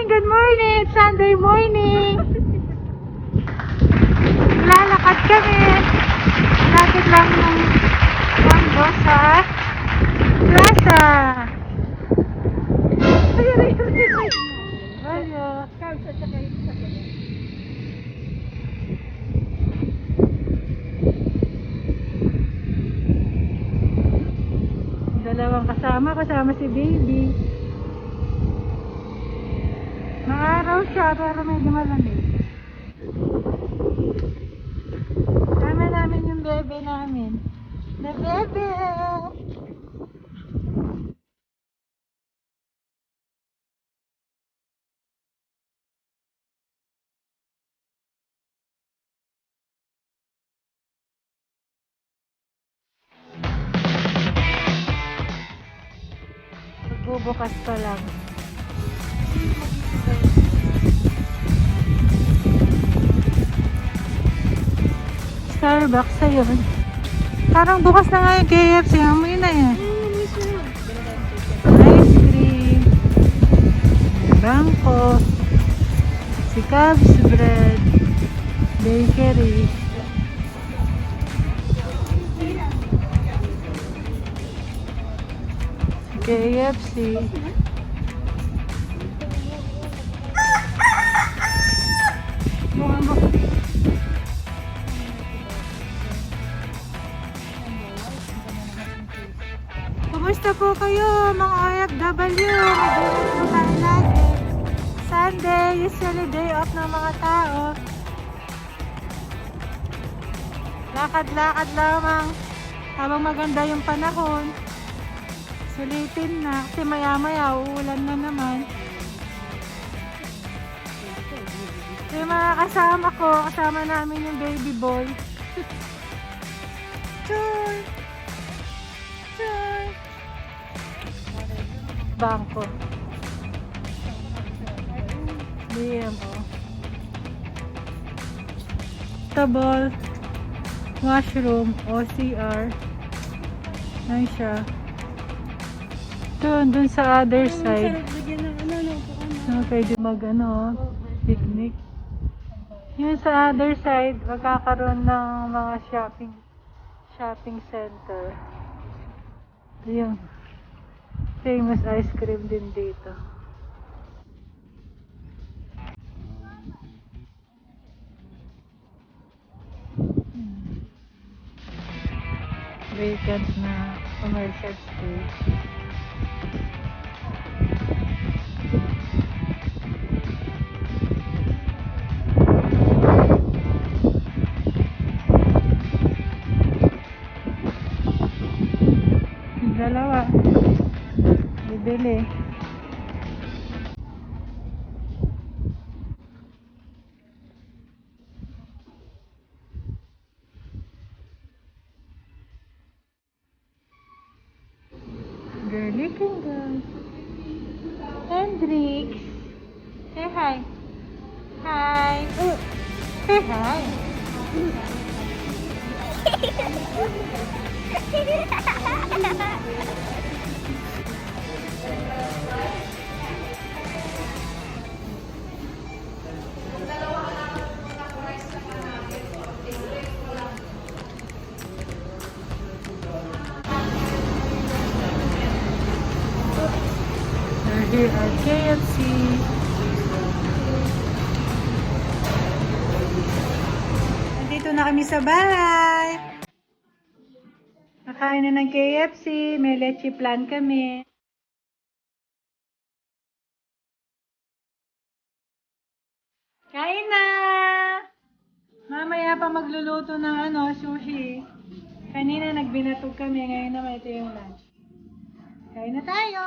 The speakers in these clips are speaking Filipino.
good morning! It's Sunday morning! Lalakad kami. Lapit lang ng kondo sa plaza. Dalawang kasama si baby. Maaraw siya pero medyo malamig. Tama namin yung bebe namin. Na bebe! Magbubukas pa lang. Starbucks ayun. Parang bukas na nga yung KFC. Amoy na yan. Ice cream. Bangko. Si Cubs Bread. Bakery. KFC. Kumusta po kayo mga OFW? Mag-ingat po tayo lagi. Sunday, usually day off ng mga tao. Lakad-lakad lamang habang maganda yung panahon. Sulitin na kasi maya-maya uulan na naman. Yung mga kasama ko, kasama namin yung baby boy. Choy! Choy! Bangko. BMO. Table. Washroom. OCR. Yan siya. Doon sa other side. Pwede mag picnic. Yun sa other side, magkakaroon ng mga shopping center. Ito yung famous ice cream din dito. Vacant na commercial space. Dalawa. Bibili. Girly can go. Hendrix. Say hi. Hi. Say hi. Here at KFC. Nandito na kami sa bahay. Nakain na ng KFC. May leche plan kami. Kain na! Mamaya pa magluluto ng sushi. Kanina nagbinatog kami. Ngayon naman ito yung lunch. Kain na tayo!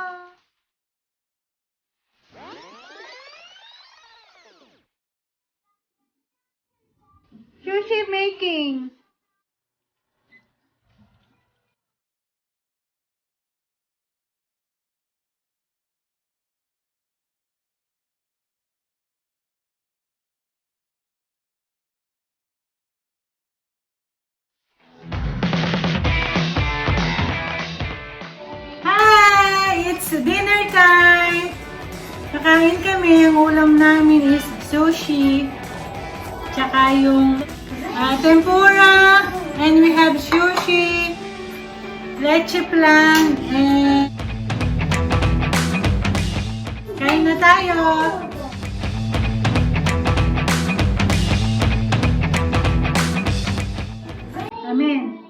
Sushi making. Hi! It's dinner time! Kakain kami. Ang ulam namin is sushi. Tsaka yung tempura. And we have sushi. Leche plan. And kain na tayo. Amen.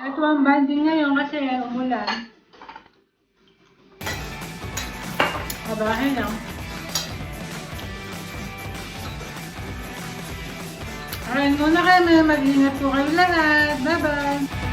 Ito ang banding ngayon kasi umulan. Kabahay lang. Alright, muna kami. Mag-ingat po kayo lahat. Bye-bye!